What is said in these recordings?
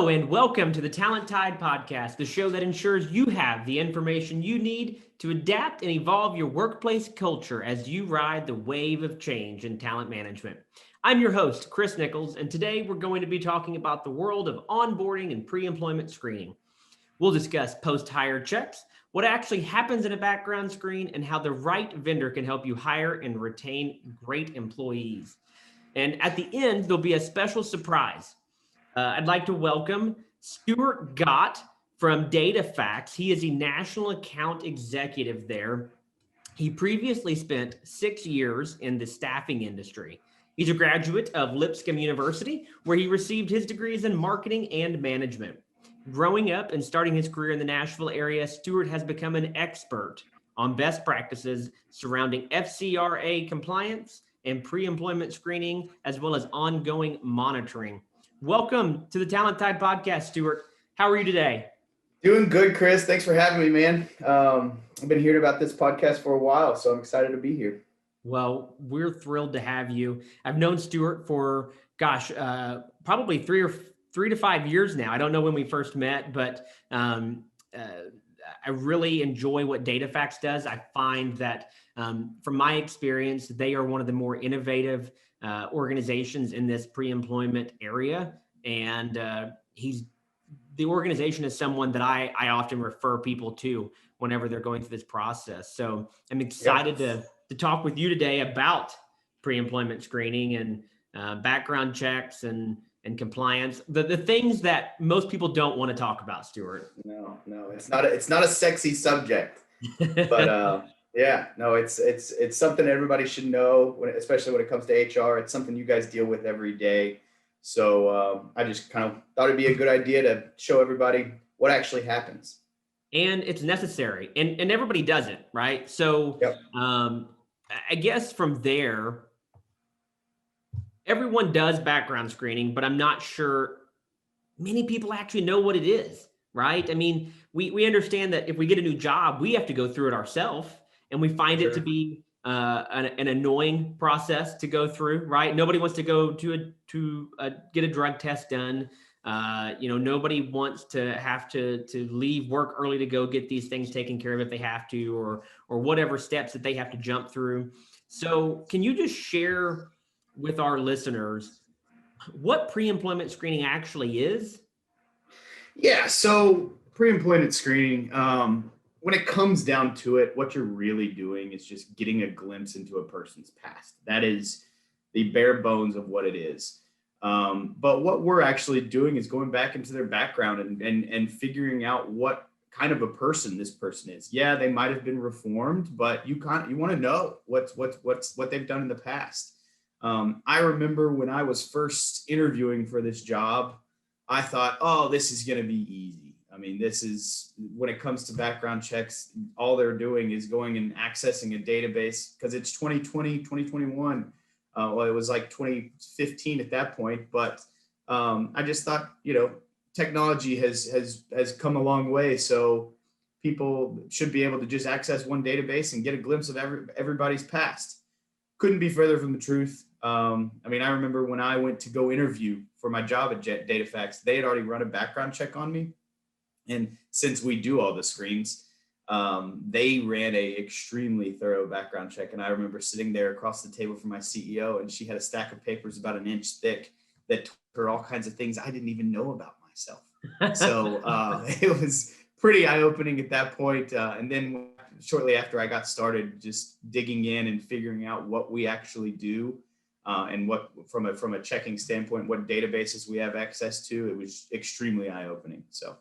Hello and welcome to the Talent Tide podcast, the show that ensures you have the information you need to adapt and evolve your workplace culture as you ride the wave of change in talent management. I'm your host, Chris Nichols, and today we're going to be talking about the world of onboarding and pre-employment screening. We'll discuss post-hire checks, what actually happens in a background screen, and how the right vendor can help you hire and retain great employees. And at the end, there'll be a special surprise. I'd like to welcome Stewart Gott from DataFacts. He is a national account executive there. He previously spent 6 years in the staffing industry. He's a graduate of Lipscomb University, where he received his degrees in marketing and management. Growing up and starting his career in the Nashville area, Stewart has become an expert on best practices surrounding FCRA compliance and pre-employment screening, as well as ongoing monitoring. Welcome to the Talent Tide podcast, Stuart. How are you today? Doing good, Chris. Thanks for having me, man. I've been hearing about this podcast for a while, so I'm excited to be here. Well, we're thrilled to have you. I've known Stuart for, probably three to 5 years now. I don't know when we first met, but I really enjoy what DataFacts does. I find that from my experience, they are one of the more innovative organizations in this pre-employment area. And the organization is someone that I often refer people to whenever they're going through this process. So I'm excited to talk with you today about pre-employment screening and background checks and compliance, the things that most people don't want to talk about, Stuart. No, it's not a sexy subject, but it's something everybody should know, especially when it comes to HR. It's something you guys deal with every day. So I just kind of thought it'd be a good idea to show everybody what actually happens. And it's necessary, and everybody does it, right? So I guess from there, everyone does background screening, but I'm not sure many people actually know what it is, right? I mean, we understand that if we get a new job, we have to go through it ourselves, and we find it to be an annoying process to go through, right? Nobody wants to go to get a drug test done. Nobody wants to have to leave work early to go get these things taken care of if they have to, or whatever steps that they have to jump through. So can you just share with our listeners what pre-employment screening actually is? Yeah, so pre-employment screening, when it comes down to it, what you're really doing is just getting a glimpse into a person's past. That is the bare bones of what it is. But what we're actually doing is going back into their background and figuring out what kind of a person this person is. Yeah, they might have been reformed, but you want to know what they've done in the past. I remember when I was first interviewing for this job, I thought, oh, this is going to be easy. I mean, this is, when it comes to background checks, all they're doing is going and accessing a database, because it's 2020, 2021. Well, it was like 2015 at that point, but I just thought, technology has come a long way. So people should be able to just access one database and get a glimpse of everybody's past. Couldn't be further from the truth. I remember when I went to go interview for my job at DataFacts, they had already run a background check on me. And since we do all the screens, they ran a extremely thorough background check. And I remember sitting there across the table from my CEO, and she had a stack of papers about an inch thick that told her all kinds of things I didn't even know about myself. So it was pretty eye-opening at that point. And then shortly after I got started, just digging in and figuring out what we actually do, and what from a checking standpoint, what databases we have access to, it was extremely eye-opening. So.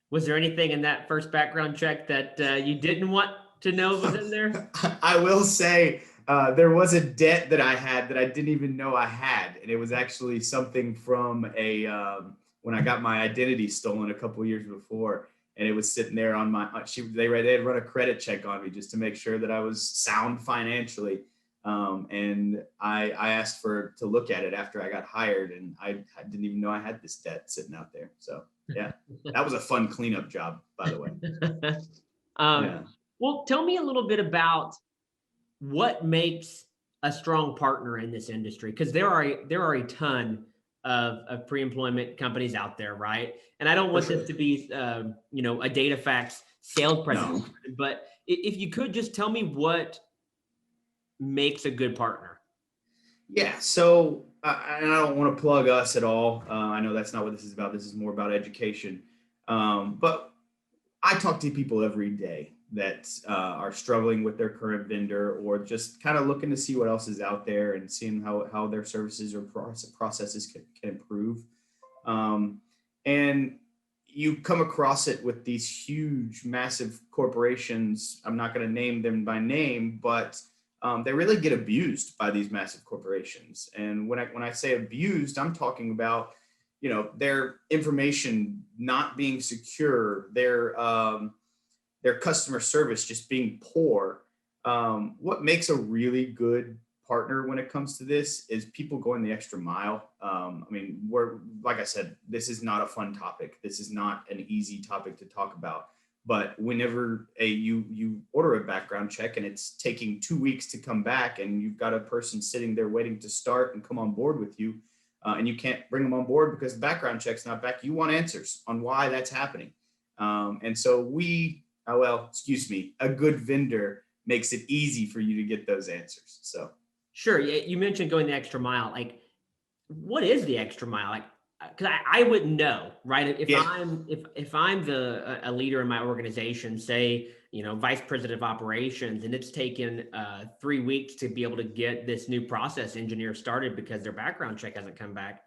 Was there anything in that first background check that you didn't want to know was in there? I will say there was a debt that I had that I didn't even know I had. And it was actually something from when I got my identity stolen a couple of years before. And it was sitting there on they had run a credit check on me just to make sure that I was sound financially. And I asked to look at it after I got hired, and I didn't even know I had this debt sitting out there. So yeah, that was a fun cleanup job, by the way. Well, tell me a little bit about what makes a strong partner in this industry, because there are a ton of pre-employment companies out there, right? And I don't want this to be, a data facts sales presentation, but if you could just tell me what makes a good partner. Yeah. So, and I don't want to plug us at all. I know that's not what this is about. This is more about education. But I talk to people every day that are struggling with their current vendor, or just kind of looking to see what else is out there and seeing how their services or processes can improve. And you come across it with these huge, massive corporations. I'm not going to name them by name, but they really get abused by these massive corporations. And when I say abused, I'm talking about, their information not being secure, their customer service just being poor. What makes a really good partner when it comes to this is people going the extra mile. Like I said, this is not a fun topic. This is not an easy topic to talk about. But whenever you order a background check and it's taking 2 weeks to come back, and you've got a person sitting there waiting to start and come on board with you, and you can't bring them on board because the background check's not back, you want answers on why that's happening. And so a good vendor makes it easy for you to get those answers. So. Sure. You mentioned going the extra mile. Like, what is the extra mile? Like, because I wouldn't know, right? If I'm a leader in my organization, say, vice president of operations, and it's taken 3 weeks to be able to get this new process engineer started because their background check hasn't come back,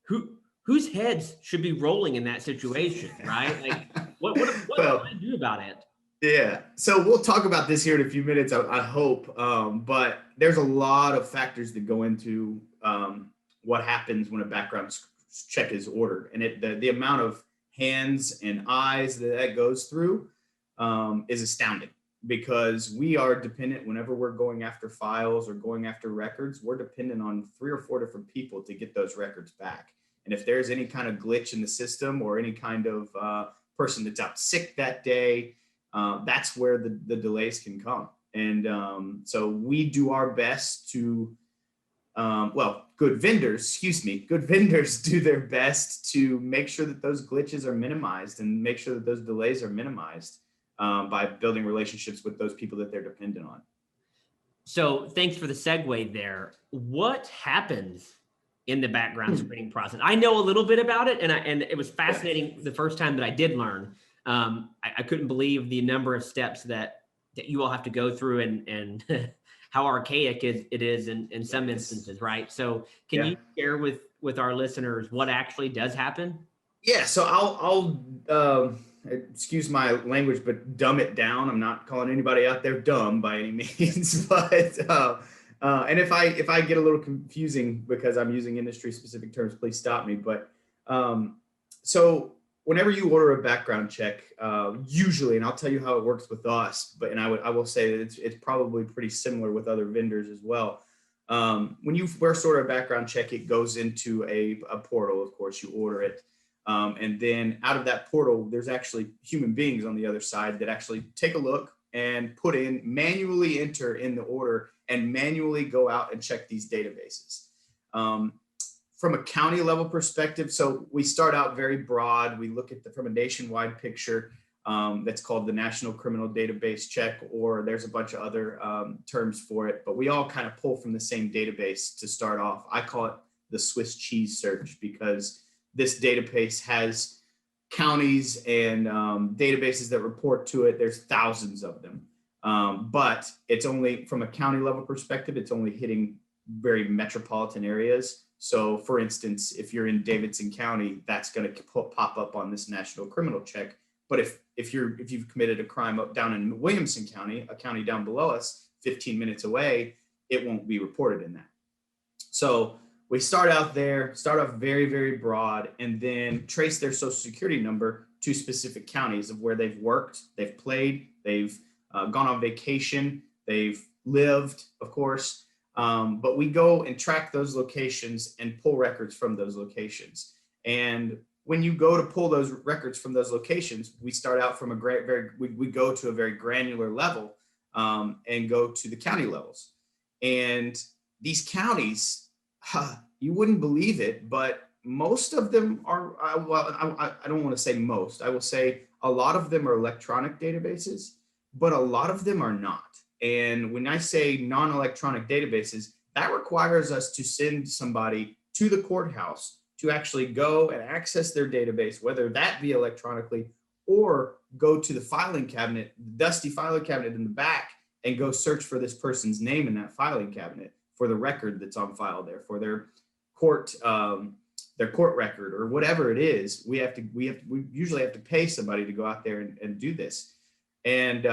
whose heads should be rolling in that situation, right? Like, what do I do about it? Yeah. So we'll talk about this here in a few minutes, I hope. But there's a lot of factors that go into what happens when a background check is ordered. And the amount of hands and eyes that goes through is astounding, because we are dependent, whenever we're going after files or going after records, we're dependent on 3 or 4 different people to get those records back. And if there's any kind of glitch in the system, or any kind of person that's out sick that day, that's where the delays can come. And so we do our best to, good vendors do their best to make sure that those glitches are minimized and make sure that those delays are minimized by building relationships with those people that they're dependent on. So thanks for the segue there. What happens in the background screening process? I know a little bit about it, and it was fascinating the first time that I did learn. I couldn't believe the number of steps that you all have to go through, and how archaic it is in some instances, right? So can you share with our listeners what actually does happen? Yeah, so I'll excuse my language, but dumb it down. I'm not calling anybody out there dumb by any means, but and if I get a little confusing because I'm using industry specific terms, please stop me. But so whenever you order a background check, usually, and I'll tell you how it works with us, I will say that it's probably pretty similar with other vendors as well. When you first order a background check, it goes into a portal. Of course, you order it. And then out of that portal, there's actually human beings on the other side that actually take a look and manually enter in the order and manually go out and check these databases. From a county level perspective, so we start out very broad. We look at from a nationwide picture that's called the National Criminal Database Check, or there's a bunch of other terms for it, but we all kind of pull from the same database to start off. I call it the Swiss cheese search, because this database has counties and databases that report to it. There's thousands of them, but it's only, from a county level perspective, it's only hitting very metropolitan areas. So for instance, if you're in Davidson County, that's going to pop up on this national criminal check. But if you've committed a crime down in Williamson County, a county down below us, 15 minutes away, it won't be reported in that. So we start off very, very broad, and then trace their social security number to specific counties of where they've worked, they've played, they've gone on vacation, they've lived, of course. But we go and track those locations and pull records from those locations. And when you go to pull those records from those locations, we start out from we go to a very granular level and go to the county levels. And these counties, you wouldn't believe it, but most of them are, I don't want to say most, I will say a lot of them are electronic databases, but a lot of them are not. And when I say non-electronic databases, that requires us to send somebody to the courthouse to actually go and access their database, whether that be electronically or go to the filing cabinet, the dusty filing cabinet in the back, and go search for this person's name in that filing cabinet for the record that's on file there, for court their court record or whatever it is. We usually have to pay somebody to go out there and do this. And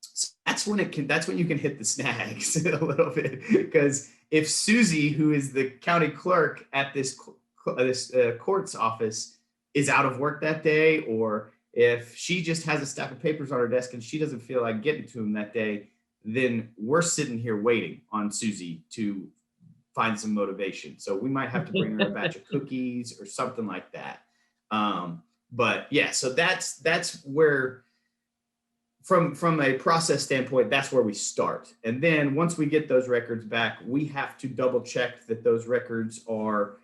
so that's when you can hit the snags a little bit, because if Susie, who is the county clerk at this court's office, is out of work that day, or if she just has a stack of papers on her desk and she doesn't feel like getting to them that day, then we're sitting here waiting on Susie to find some motivation. So we might have to bring her a batch of cookies or something like that. But yeah, so that's where, from a process standpoint, that's where we start. And then once we get those records back, we have to double check that those records are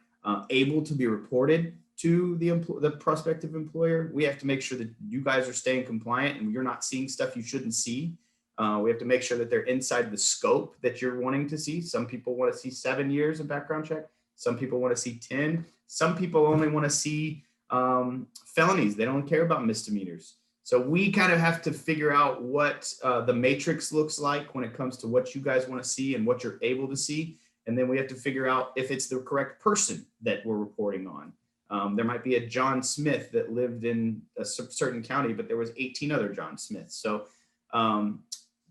able to be reported to the prospective employer. We have to make sure that you guys are staying compliant and you're not seeing stuff you shouldn't see. We have to make sure that they're inside the scope that you're wanting to see. Some people want to see 7 years of background check. Some people want to see 10. Some people only want to see felonies. They don't care about misdemeanors. So we kind of have to figure out what the matrix looks like when it comes to what you guys want to see and what you're able to see. And then we have to figure out if it's the correct person that we're reporting on. There might be a John Smith that lived in a certain county, but there was 18 other John Smiths. So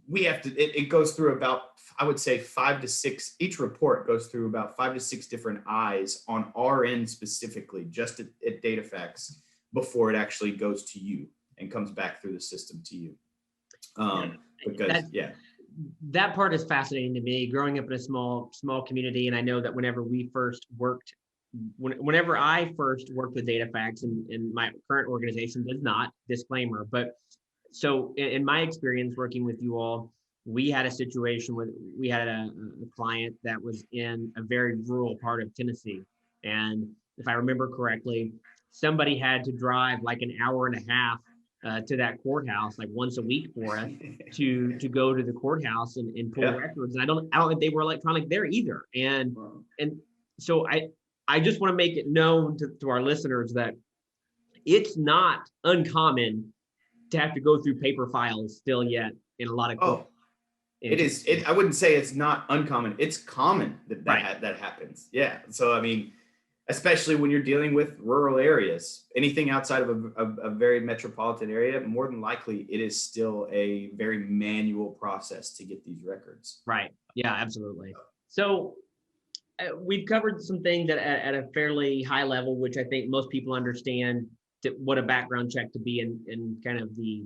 we have to, it goes through about, I would say 5 to 6, each report goes through about 5 to 6 different eyes on our end specifically, just at DataFax, before it actually goes to you and comes back through the system to you. That part is fascinating to me, growing up in a small community. And I know that whenever I first worked with DataFax, and my current organization does not, disclaimer, but so in my experience working with you all, we had a situation where we had a client that was in a very rural part of Tennessee. And if I remember correctly, somebody had to drive like an hour and a half to that courthouse, like once a week for us to go to the courthouse and pull records. And I don't think they were electronic there either. And so I just want to make it known to our listeners that it's not uncommon to have to go through paper files still yet in a lot of courts. It is. I wouldn't say it's not uncommon. It's common that happens. Yeah. So, I mean, especially when you're dealing with rural areas, anything outside of a very metropolitan area, more than likely it is still a very manual process to get these records. Right. Yeah, absolutely. So we've covered some things at a fairly high level, which I think most people understand what a background check to be in kind of the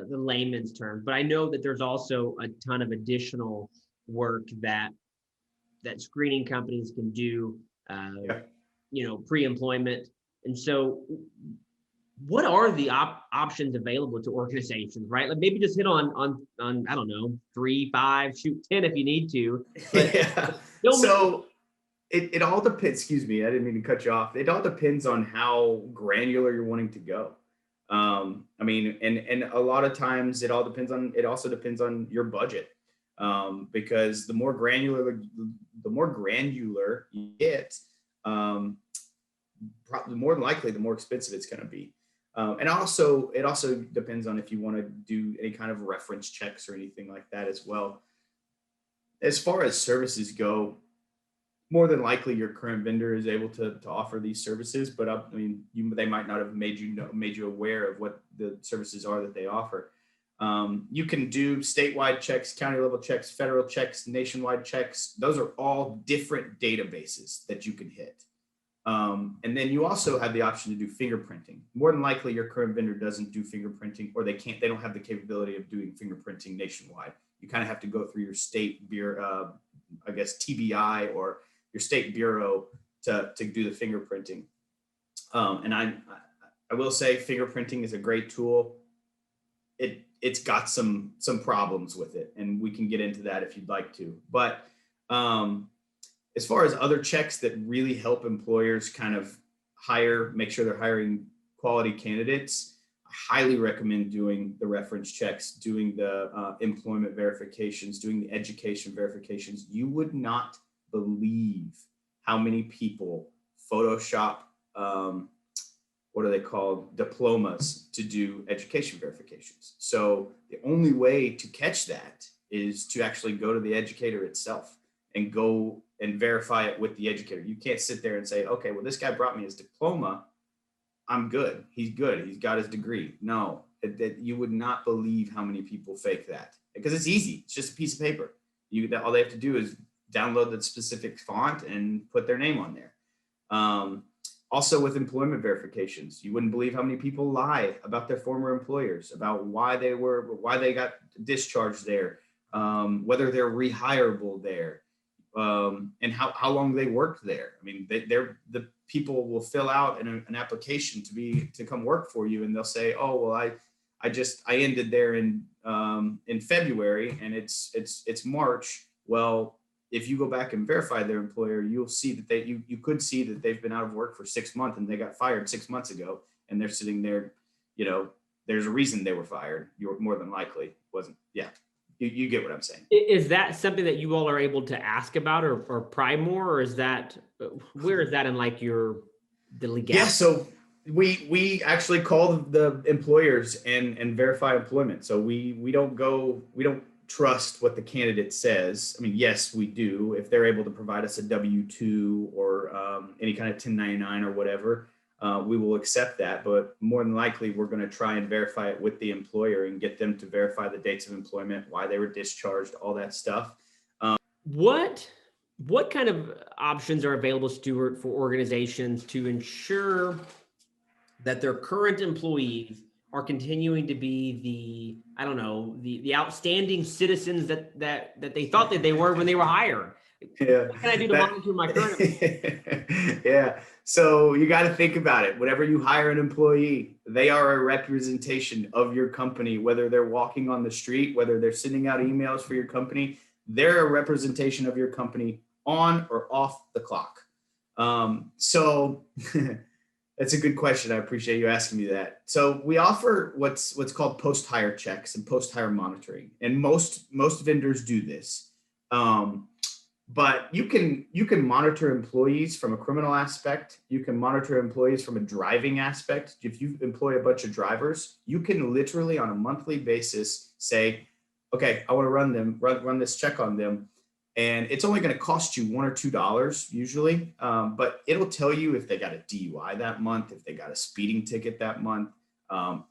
layman's term. But I know that there's also a ton of additional work that screening companies can do, pre-employment. And so what are the options available to organizations, right? Like maybe just hit on I don't know, 3, 5, shoot 10 if you need to. But so it all depends. Excuse me, I didn't mean to cut you off. It all depends on how granular you're wanting to go. I mean, and a lot of times it also depends on your budget. Because the more granular you get, probably more than likely, the more expensive it's going to be. And also, it also depends on if you want to do any kind of reference checks or anything like that as well. As far as services go, more than likely your current vendor is able to offer these services, but I mean, they might not have made you aware of what the services are that they offer. You can do statewide checks, county level checks, federal checks, nationwide checks. Those are all different databases that you can hit. And then you also have the option to do fingerprinting. More than likely your current vendor doesn't do fingerprinting, or they don't have the capability of doing fingerprinting nationwide. You kind of have to go through your state bureau, I guess TBI, or your state bureau to do the fingerprinting. And I will say fingerprinting is a great tool. It's got some problems with it, and we can get into that if you'd like to. But As far as other checks that really help employers kind of make sure they're hiring quality candidates, I highly recommend doing the reference checks, doing the employment verifications, doing the education verifications. You would not believe how many people Photoshop, what are they called, diplomas to do education verifications. So the only way to catch that is to actually go to the educator itself and go and verify it with the educator. You can't sit there and say, okay, well, this guy brought me his diploma, I'm good. He's good. He's got his degree. No, you would not believe how many people fake that, because it's easy. It's just a piece of paper. All they have to do is download the specific font and put their name on there. Also with employment verifications, you wouldn't believe how many people lie about their former employers, about why they got discharged there, whether they're rehireable there, and how long they worked there. I mean, the people will fill out an application to come work for you, and they'll say, oh, well, I ended there in February and it's March. Well, if you go back and verify their employer, you'll see that you could see that they've been out of work for 6 months and they got fired 6 months ago, and they're sitting there, there's a reason they were fired. You're more than likely wasn't. Yeah. You get what I'm saying. Is that something that you all are able to ask about or pry more, or is that, where is that in like the legality? Yeah. So we actually call the employers and verify employment. So we don't trust what the candidate says. I mean, yes, we do. If they're able to provide us a W-2 or any kind of 1099 or whatever, we will accept that. But more than likely, we're going to try and verify it with the employer and get them to verify the dates of employment, why they were discharged, all that stuff. What kind of options are available, Stuart, for organizations to ensure that their current employees are continuing to be the outstanding citizens that they thought that they were when they were hired? Yeah. What can I do to monitor my current? Yeah. So you got to think about it. Whenever you hire an employee, they are a representation of your company, whether they're walking on the street, whether they're sending out emails for your company, they're a representation of your company on or off the clock. So that's a good question. I appreciate you asking me that. So we offer what's called post-hire checks and post-hire monitoring, and most vendors do this. But you can monitor employees from a criminal aspect. You can monitor employees from a driving aspect. If you employ a bunch of drivers, you can literally on a monthly basis say, okay, I want to run this check on them. And it's only going to cost you $1 or $2 usually. But it'll tell you if they got a DUI that month, if they got a speeding ticket that month,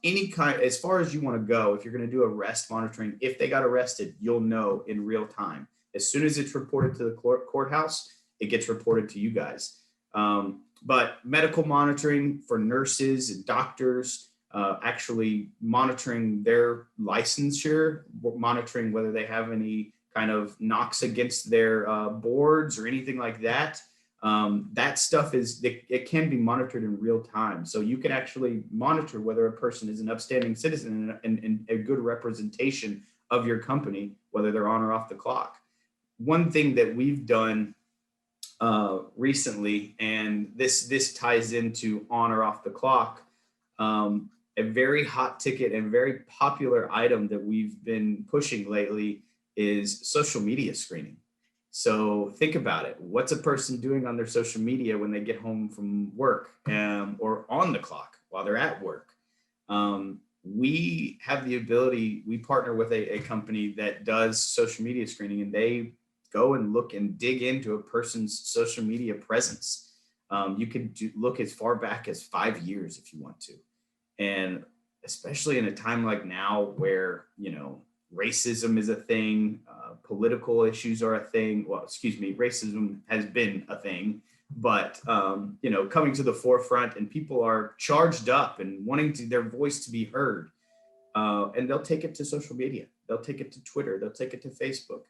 any kind, as far as you want to go. If you're going to do arrest monitoring, if they got arrested, you'll know in real time. As soon as it's reported to the courthouse, it gets reported to you guys. But medical monitoring for nurses and doctors, actually monitoring their licensure, monitoring whether they have any kind of knocks against their boards or anything like that. That stuff it can be monitored in real time. So you can actually monitor whether a person is an upstanding citizen and a good representation of your company, whether they're on or off the clock. One thing that we've done recently, and this ties into on or off the clock, a very hot ticket and very popular item that we've been pushing lately is social media screening. So think about it. What's a person doing on their social media when they get home from work or on the clock while they're at work? We have the ability, we partner with a company that does social media screening, and they go and look and dig into a person's social media presence. You can look as far back as 5 years if you want to. And especially in a time like now where, racism is a thing, political issues are a thing. Well, racism has been a thing, but, coming to the forefront, and people are charged up and wanting their voice to be heard. And they'll take it to social media. They'll take it to Twitter. They'll take it to Facebook.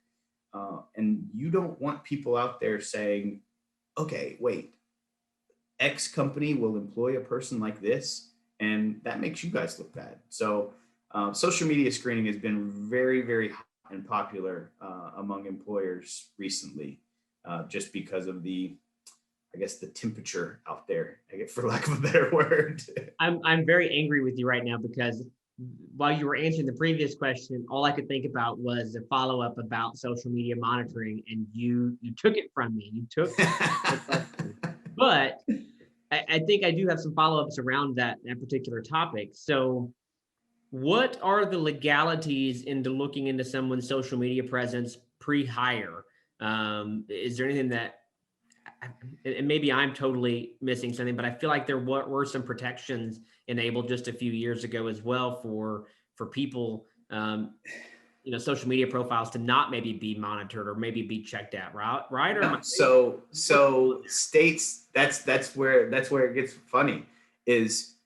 And you don't want people out there saying, okay, wait, X company will employ a person like this, and that makes you guys look bad. So social media screening has been very, very hot and popular among employers recently. just because of the temperature out there, for lack of a better word. I'm very angry with you right now because while you were answering the previous question, all I could think about was a follow-up about social media monitoring, and you took it from me. You took the question. But I think I do have some follow-ups around that particular topic. So what are the legalities into looking into someone's social media presence pre-hire? Is there anything that, and maybe I'm totally missing something, but I feel like there were some protections enabled just a few years ago as well for people, social media profiles to not maybe be monitored or maybe be checked out, right? Or No, so states, that's where it gets funny, is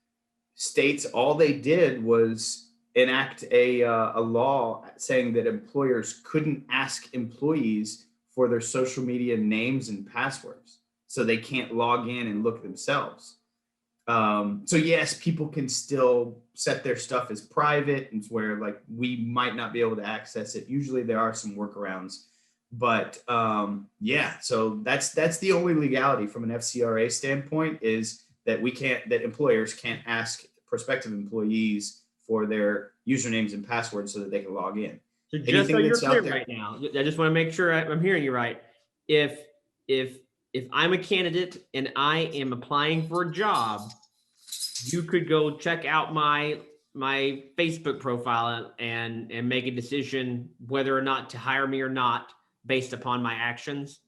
states, all they did was enact a law saying that employers couldn't ask employees for their social media names and passwords, so they can't log in and look themselves. So yes, people can still set their stuff as private, and where like we might not be able to access it. Usually there are some workarounds, but yeah, so that's the only legality from an FCRA standpoint, is that employers can't ask prospective employees for their usernames and passwords so that they can log in. So just so you're clear right now, I just want to make sure I'm hearing you right. If I'm a candidate and I am applying for a job, you could go check out my Facebook profile and make a decision whether or not to hire me or not based upon my actions.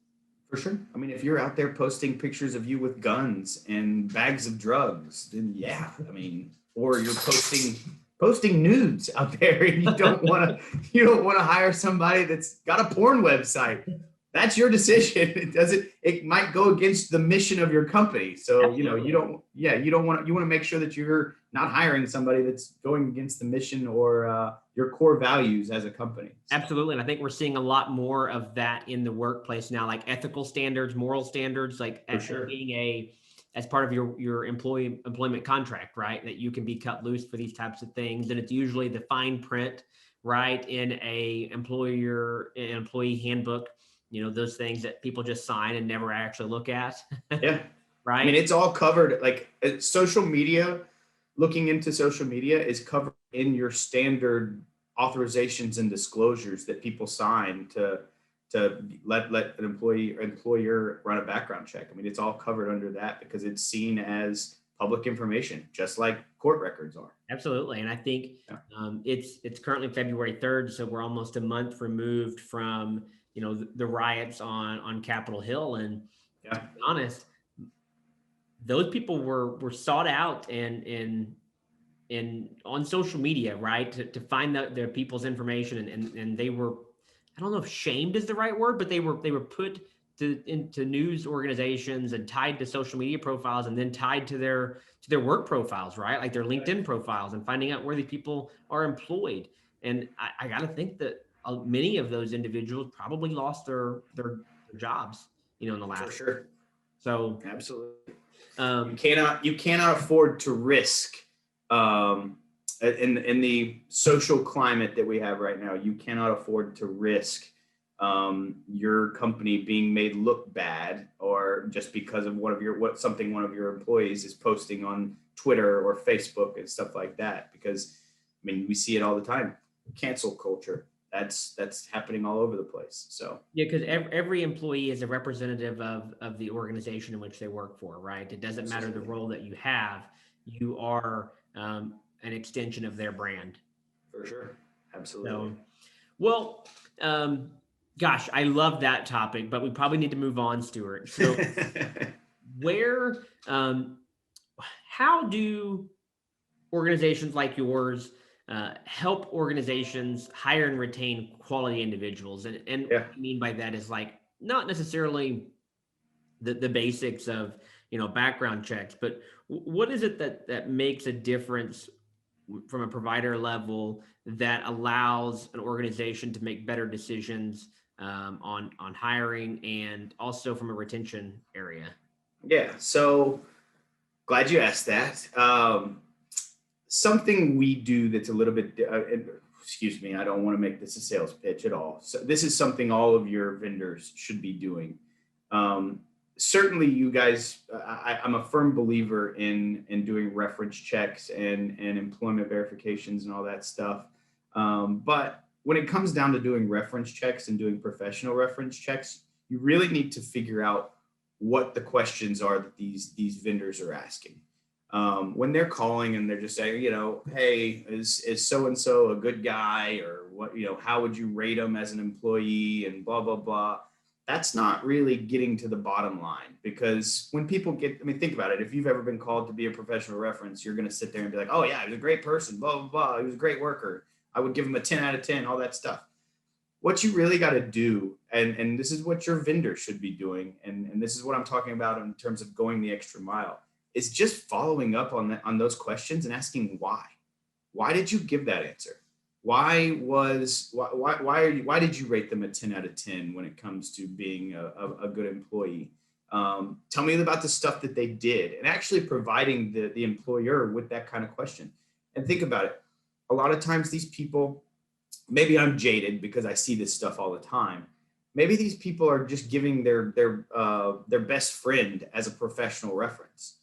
For sure. I mean, if you're out there posting pictures of you with guns and bags of drugs, then yeah, I mean, or you're posting nudes out there, and you don't want to hire somebody that's got a porn website. That's your decision. It might go against the mission of your company. So, Absolutely. you want to make sure that you're not hiring somebody that's going against the mission or your core values as a company. So. Absolutely. And I think we're seeing a lot more of that in the workplace now, like ethical standards, moral standards, like being as part of your employment contract, right? That you can be cut loose for these types of things. And it's usually the fine print, right, in an employee handbook. Those things that people just sign and never actually look at. Yeah. Right. I mean, it's all covered. Like social media, looking into social media is covered in your standard authorizations and disclosures that people sign to let an employee or employer run a background check. I mean, it's all covered under that because it's seen as public information, just like court records are. Absolutely. And I think it's currently February 3rd. So we're almost a month removed from, the riots on Capitol Hill. And to be honest, those people were sought out and on social media, right, to find their people's information, and they were, I don't know if shamed is the right word, but they were put into news organizations and tied to social media profiles, and then tied to their work profiles, right, like their LinkedIn profiles, and finding out where the people are employed. And I got to think that many of those individuals probably lost their jobs, in the last. For sure. So absolutely. You cannot afford to risk in the social climate that we have right now. You cannot afford to risk your company being made look bad, or just because of one of your employees is posting on Twitter or Facebook and stuff like that. Because I mean, we see it all the time. Cancel culture. That's happening all over the place. So yeah, because every employee is a representative of the organization in which they work for, right? It doesn't matter the role that you have. You are an extension of their brand. For sure. Absolutely. So, well, gosh, I love that topic, but we probably need to move on, Stuart. So how do organizations like yours help organizations hire and retain quality individuals? And what I mean by that is like not necessarily the basics of background checks, but what is it that makes a difference from a provider level that allows an organization to make better decisions on hiring, and also from a retention area? Yeah, so glad you asked that. Something we do that's a little bit, excuse me, I don't want to make this a sales pitch at all. So this is something all of your vendors should be doing. Certainly you guys, I'm a firm believer in doing reference checks and employment verifications and all that stuff. But when it comes down to doing reference checks and doing professional reference checks, you really need to figure out what the questions are that these vendors are asking. When they're calling and they're just saying, hey, is so and so a good guy, or what, how would you rate them as an employee, and blah blah blah. That's not really getting to the bottom line, because when people think about it. If you've ever been called to be a professional reference, you're going to sit there and be like, oh yeah, he was a great person, blah blah blah, he was a great worker, I would give him a 10 out of 10, all that stuff. What you really got to do, and this is what your vendor should be doing, and this is what I'm talking about in terms of going the extra mile, is just following up on those questions and asking why. Why did you give that answer? Why did you rate them a 10 out of 10 when it comes to being a good employee? Tell me about the stuff that they did, and actually providing the employer with that kind of question. And think about it. A lot of times these people, maybe I'm jaded because I see this stuff all the time. Maybe these people are just giving their best friend as a professional reference.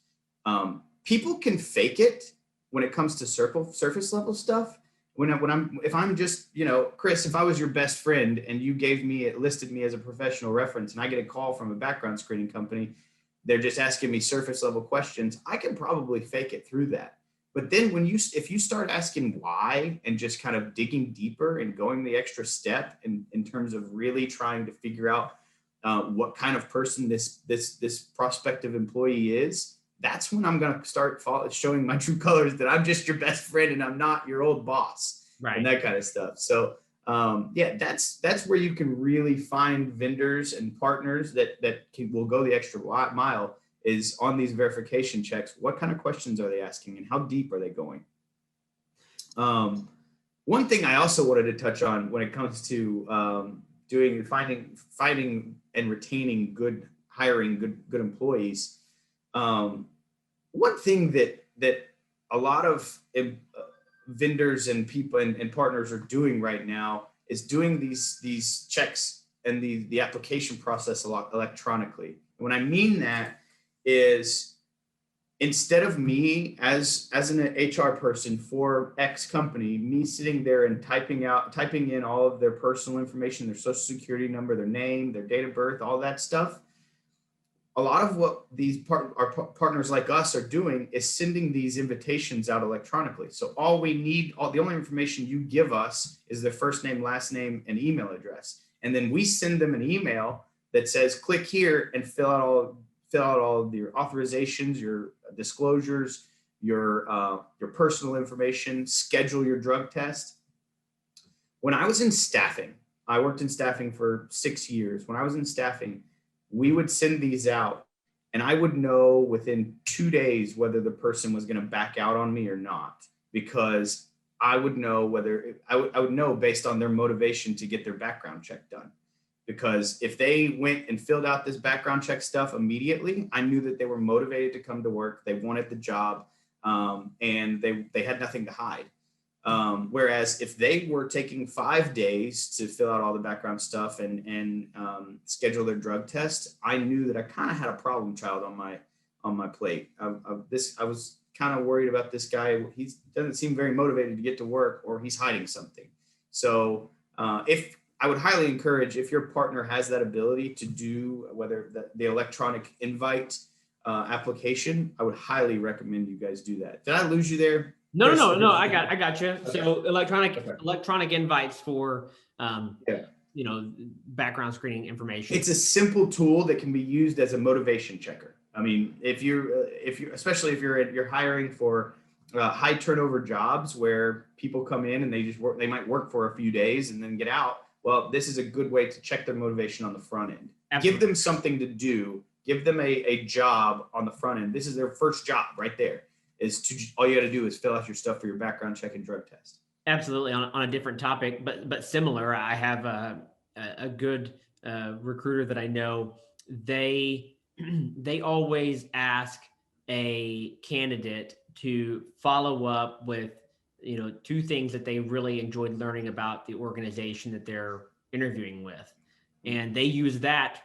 People can fake it when it comes to surface level stuff. If I'm just, Chris, if I was your best friend and you listed me as a professional reference, and I get a call from a background screening company, they're just asking me surface level questions, I can probably fake it through that. But then if you start asking why and just kind of digging deeper and going the extra step in terms of really trying to figure out what kind of person this prospective employee is, that's when I'm going to start showing my true colors, that I'm just your best friend and I'm not your old boss, right? And that kind of stuff. So that's where you can really find vendors and partners that will go the extra mile, is on these verification checks. What kind of questions are they asking, and how deep are they going? One thing I also wanted to touch on when it comes to finding and retaining hiring good employees. One thing that a lot of vendors and people and partners are doing right now is doing these checks and the application process a lot electronically. And when I mean that is, instead of me as an HR person for X company, me sitting there and typing in all of their personal information, their social security number, their name, their date of birth, all that stuff. A lot of what these our partners like us are doing is sending these invitations out electronically. So the only information you give us is their first name, last name, and email address. And then we send them an email that says, click here and fill out all of your authorizations, your disclosures, your personal information, schedule your drug test. When I was in staffing, I worked in staffing for 6 years. When I was in staffing, we would send these out, and I would know within 2 days whether the person was going to back out on me or not, because I would know I would know based on their motivation to get their background check done. Because if they went and filled out this background check stuff immediately, I knew that they were motivated to come to work. They wanted the job, and they had nothing to hide. Whereas if they were taking 5 days to fill out all the background stuff and schedule their drug test, I knew that I kind of had a problem child on my plate. I was kind of worried about this guy. He doesn't seem very motivated to get to work, or he's hiding something. So if I would highly encourage, if your partner has that ability to do whether the electronic invite application, I would highly recommend you guys do that. Did I lose you there? No. I got you. Okay. So electronic invites for background screening information. It's a simple tool that can be used as a motivation checker. I mean, especially if you're hiring for high turnover jobs where people come in and they might work for a few days and then get out. Well, this is a good way to check their motivation on the front end. Absolutely. Give them something to do. Give them a job on the front end. This is their first job right there. All you got to do is fill out your stuff for your background check and drug test. Absolutely. On a different topic, but similar. I have a good recruiter that I know. They always ask a candidate to follow up with 2 things that they really enjoyed learning about the organization that they're interviewing with, and they use that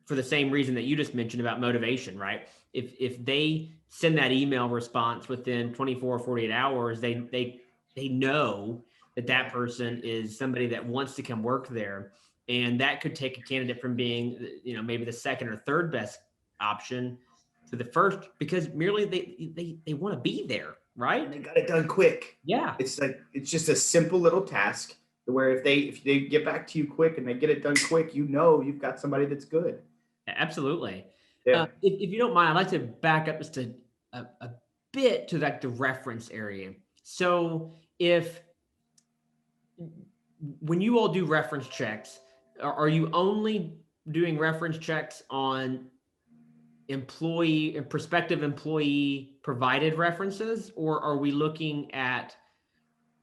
for the same reason that you just mentioned about motivation, right? If they send that email response within 24 or 48 hours, they know that that person is somebody that wants to come work there. And that could take a candidate from being, maybe the second or third best option to the first, because merely they want to be there, right? And they got it done quick. Yeah. It's just a simple little task where if they get back to you quick and they get it done quick, you've got somebody that's good. Absolutely. Yeah. If you don't mind, I'd like to back up just a bit to like the reference area. So when you all do reference checks, are you only doing reference checks on employee and prospective employee provided references, or are we looking at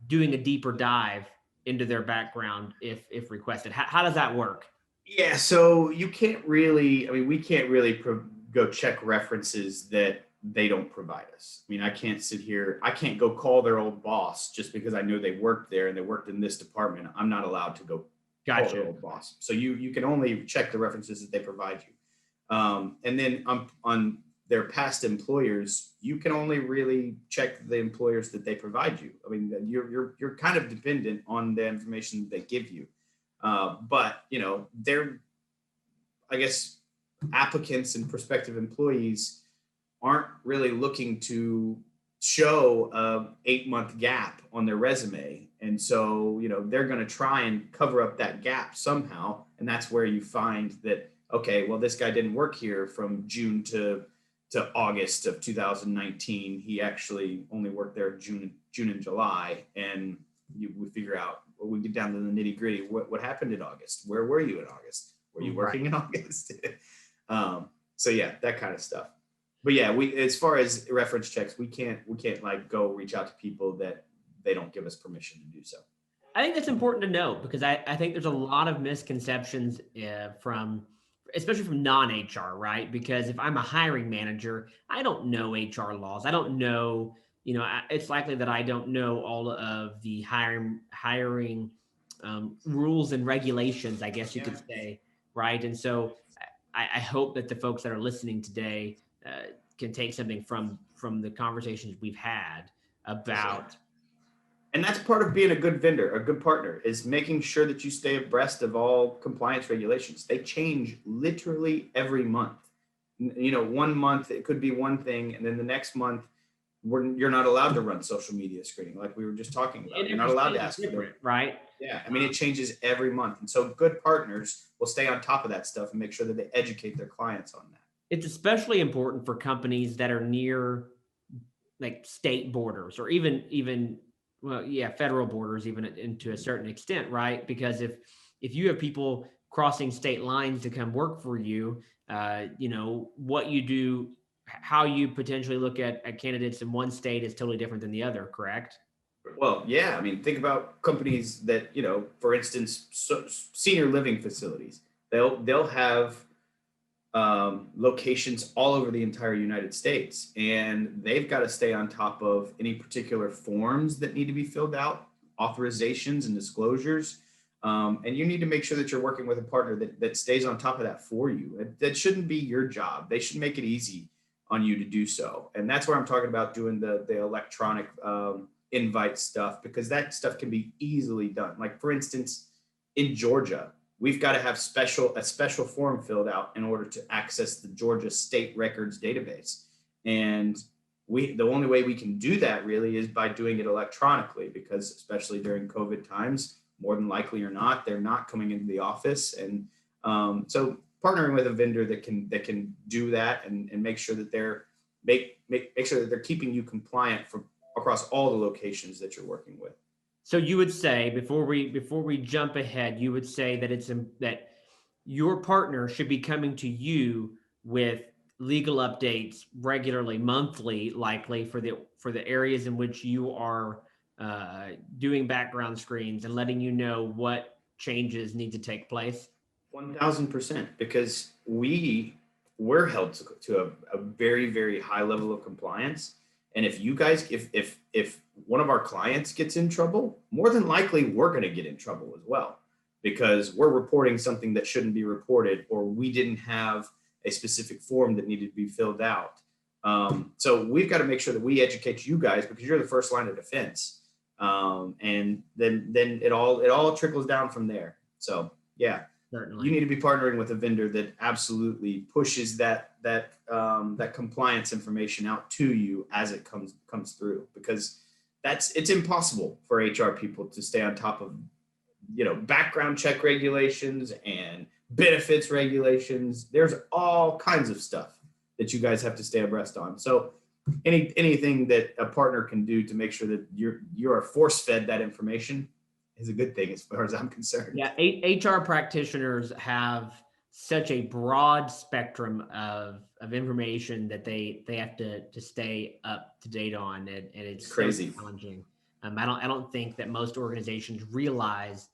doing a deeper dive into their background if requested? How does that work? Yeah, so we can't really go check references that they don't provide us. I mean, I can't go call their old boss just because I know they worked there and they worked in this department. I'm not allowed to go call their old boss. So you can only check the references that they provide you. And then on their past employers, you can only really check the employers that they provide you. I mean, you're kind of dependent on the information that they give you. But they're, I guess, applicants and prospective employees aren't really looking to show a 8-month gap on their resume. And so, they're going to try and cover up that gap somehow. And that's where you find that, okay, well, this guy didn't work here from June to August of 2019. He actually only worked there June and July. And we figure out, we get down to the nitty gritty. What happened in August? Where were you in August? Were you working in August? So yeah, that kind of stuff. But yeah, as far as reference checks, we can't like go reach out to people that they don't give us permission to do so. I think that's important to know, because I think there's a lot of misconceptions especially from non-HR, right? Because if I'm a hiring manager, I don't know HR laws. I don't know, it's likely that I don't know all of the hiring rules and regulations, I guess you could say, right? And so I hope that the folks that are listening today can take something from the conversations we've had about. And that's part of being a good vendor, a good partner, is making sure that you stay abreast of all compliance regulations. They change literally every month. 1 month it could be one thing, and then the next month you're not allowed to run social media screening, like we were just talking about. You're not allowed to ask for them, right? Yeah, I mean, it changes every month, and so good partners will stay on top of that stuff and make sure that they educate their clients on that. It's especially important for companies that are near like state borders, or even federal borders, even to a certain extent, right? Because if you have people crossing state lines to come work for you, what you do, how you potentially look at candidates in one state is totally different than the other, correct? Well, yeah. I mean, think about companies that, for instance, senior living facilities. They'll have locations all over the entire United States, and they've got to stay on top of any particular forms that need to be filled out, authorizations and disclosures. And you need to make sure that you're working with a partner that stays on top of that for you. That shouldn't be your job. They should make it easy on you to do so. And that's where I'm talking about doing the electronic invite stuff, because that stuff can be easily done. Like, for instance, in Georgia, we've got to have a special form filled out in order to access the Georgia State Records database. And the only way we can do that really is by doing it electronically, because especially during COVID times, more than likely or not, they're not coming into the office. And so partnering with a vendor that can do that and make sure that make sure that they're keeping you compliant across all the locations that you're working with. So you would say, before we jump ahead, you would say that that your partner should be coming to you with legal updates regularly, monthly, likely, for the areas in which you are doing background screens, and letting you know what changes need to take place. 1,000%, because we're held to a very, very high level of compliance. And if you guys, if one of our clients gets in trouble, more than likely we're going to get in trouble as well, because we're reporting something that shouldn't be reported, or we didn't have a specific form that needed to be filled out. So we've got to make sure that we educate you guys, because you're the first line of defense. And then it all trickles down from there. So yeah, Certainly. you need to be partnering with a vendor that absolutely pushes that compliance information out to you as it comes through, because it's impossible for HR people to stay on top of, background check regulations and benefits regulations. There's all kinds of stuff that you guys have to stay abreast on. So anything that a partner can do to make sure that you are force fed that information is a good thing, as far as I'm concerned. Yeah, HR practitioners have such a broad spectrum of information that they have to stay up to date on, and it's crazy. So challenging. I don't think that most organizations realize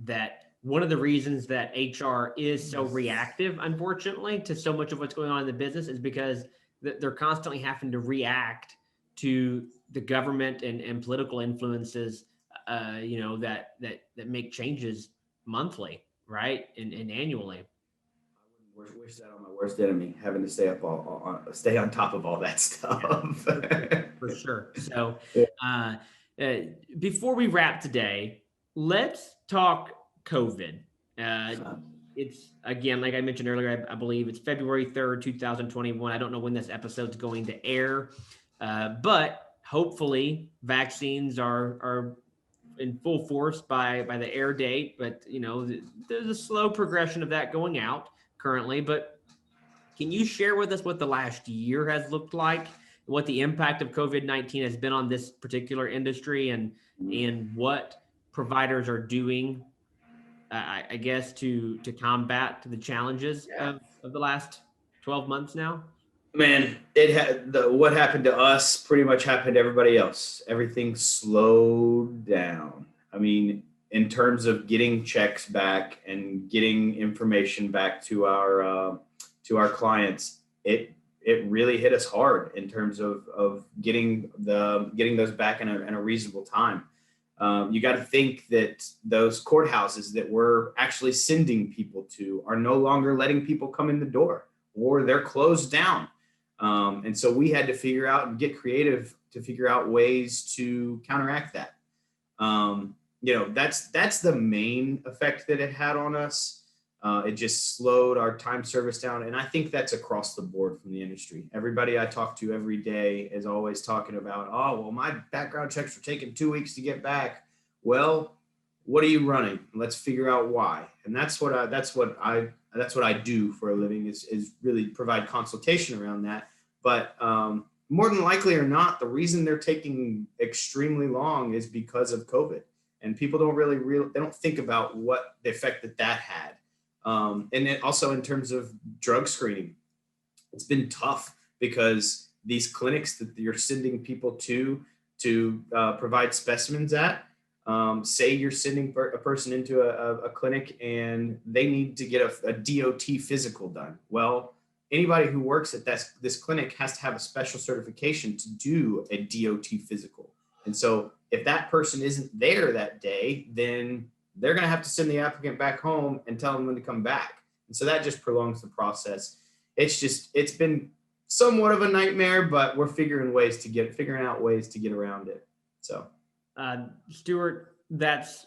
that one of the reasons that HR is so reactive, unfortunately, to so much of what's going on in the business is because they're constantly having to react to the government and political influences, that make changes monthly, right, and annually. I wouldn't wish that on my worst enemy, having to stay on top of all that stuff. Yeah, for sure. So before we wrap today, let's talk COVID. It's, again, like I mentioned earlier, I believe it's February 3rd, 2021. I don't know when this episode's going to air, but hopefully vaccines are in full force by the air date. But, there's a slow progression of that going out currently. But can you share with us what the last year has looked like, what the impact of COVID-19 has been on this particular industry, and what providers are doing, I guess, to combat the challenges of the last 12 months now? Man, what happened to us pretty much happened to everybody else. Everything slowed down. I mean, in terms of getting checks back and getting information back to our clients, it really hit us hard in terms of getting those back in a reasonable time. You got to think that those courthouses that we're actually sending people to are no longer letting people come in the door, or they're closed down. And so we had to figure out and get creative to figure out ways to counteract that. That's the main effect that it had on us. It just slowed our time service down. And I think that's across the board from the industry. Everybody I talk to every day is always talking about, oh, well, my background checks were taking 2 weeks to get back. Well, what are you running? Let's figure out why. And that's what I do for a living, is really provide consultation around that. But more than likely or not, the reason they're taking extremely long is because of COVID. And people don't they don't think about what the effect that had. And it also, in terms of drug screening, it's been tough because these clinics that you're sending people to provide specimens at, say you're sending a person into a clinic and they need to get a DOT physical done. Well, anybody who works at this clinic has to have a special certification to do a DOT physical. And so if that person isn't there that day, then they're going to have to send the applicant back home and tell them when to come back. And so that just prolongs the process. It's been somewhat of a nightmare, but we're figuring out ways to get around it. So, Stuart, that's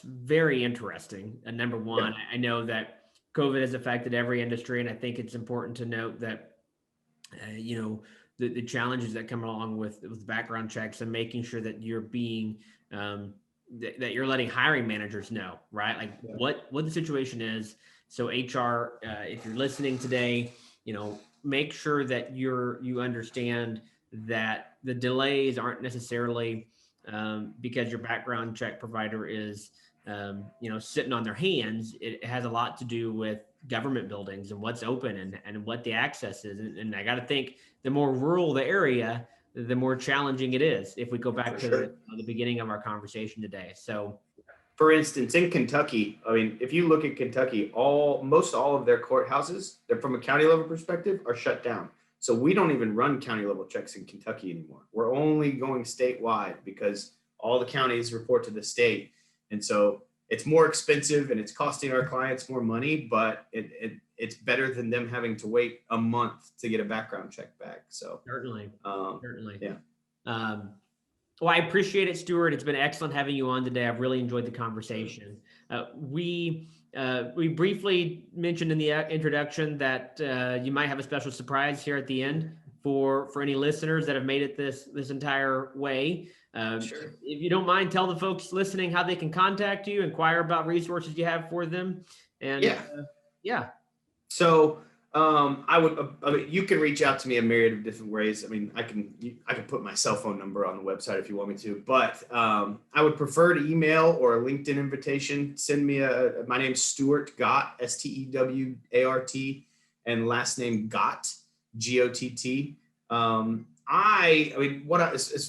very interesting. Number one, I know that COVID has affected every industry, and I think it's important to note that, the challenges that come along with background checks and making sure that you're being that you're letting hiring managers know, right? Like what the situation is. So HR, if you're listening today, make sure that you understand that the delays aren't necessarily because your background check provider is, sitting on their hands. It has a lot to do with government buildings and what's open and what the access is. And I got to think the more rural the area, the more challenging it is, if we go back to the beginning of our conversation today. So, for instance, in Kentucky, I mean, if you look at Kentucky, most all of their courthouses, they're from a county level perspective, are shut down. So we don't even run county level checks in Kentucky anymore. We're only going statewide because all the counties report to the state. And so it's more expensive and it's costing our clients more money, but it's better than them having to wait a month to get a background check back. So Certainly. yeah. Well, I appreciate it, Stuart. It's been excellent having you on today. I've really enjoyed the conversation. We briefly mentioned in the introduction that you might have a special surprise here at the end for any listeners that have made it this entire way. Sure. If you don't mind, tell the folks listening how they can contact you, inquire about resources you have for them. And yeah. So you can reach out to me a myriad of different ways. I mean, I can put my cell phone number on the website if you want me to, but I would prefer to email or a LinkedIn invitation. Send me my name's Stewart Gott, Stewart, and last name Gott, Gott. I mean,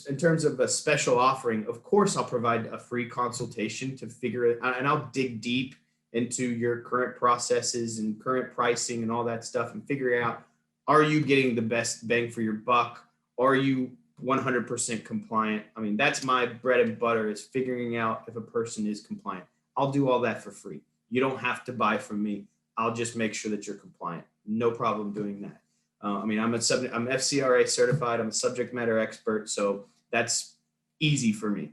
in terms of a special offering, of course, I'll provide a free consultation to figure it out, and I'll dig deep into your current processes and current pricing and all that stuff and figuring out, are you getting the best bang for your buck? Are you 100% compliant? I mean, that's my bread and butter, is figuring out if a person is compliant. I'll do all that for free. You don't have to buy from me. I'll just make sure that you're compliant. No problem doing that. I mean, I'm FCRA certified. I'm a subject matter expert. So that's easy for me.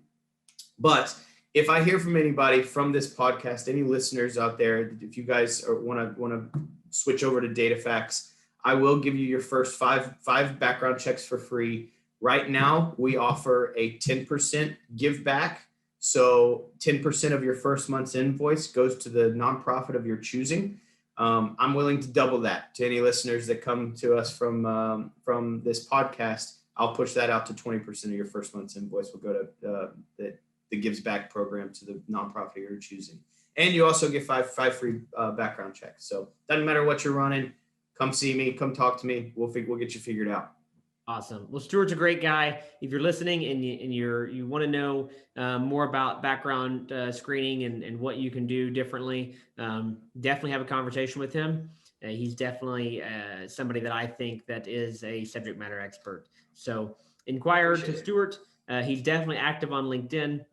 But if I hear from anybody from this podcast, any listeners out there, if you guys want to switch over to DataFacts, I will give you your first five background checks for free. Right now, we offer a 10% give back. So 10% of your first month's invoice goes to the nonprofit of your choosing. I'm willing to double that to any listeners that come to us from this podcast. I'll push that out to 20% of your first month's invoice will go to the Gives Back program to the nonprofit you're choosing. And you also get five free background checks. So doesn't matter what you're running, come see me, come talk to me. We'll get you figured out. Awesome. Well, Stuart's a great guy. If you're listening and you want to know more about background screening and what you can do differently, definitely have a conversation with him. He's definitely somebody that I think that is a subject matter expert. So inquire to Stuart. He's definitely active on LinkedIn.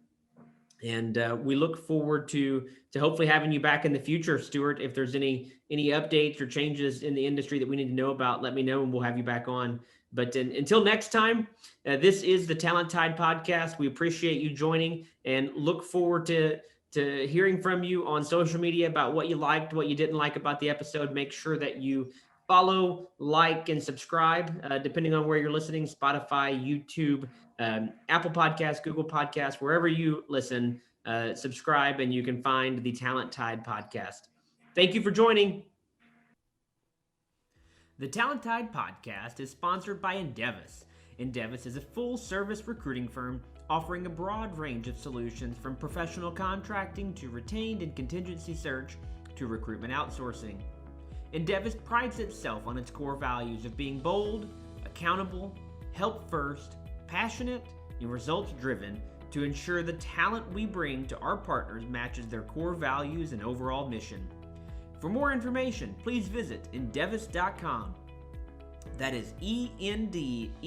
And we look forward to hopefully having you back in the future, Stuart. If there's any updates or changes in the industry that we need to know about, let me know and we'll have you back on. But until next time, this is the Talent Tide podcast. We appreciate you joining and look forward to hearing from you on social media about what you liked, what you didn't like about the episode. Make sure that you follow, like, and subscribe, depending on where you're listening, Spotify, YouTube, Apple Podcasts, Google Podcasts, wherever you listen, subscribe, and you can find the Talent Tide podcast. Thank you for joining. The Talent Tide podcast is sponsored by Endevis. Endevis is a full-service recruiting firm offering a broad range of solutions from professional contracting to retained and contingency search to recruitment outsourcing. Endevis prides itself on its core values of being bold, accountable, help first, passionate, and results-driven to ensure the talent we bring to our partners matches their core values and overall mission. For more information, please visit endevis.com. That is ENDEVIS.com.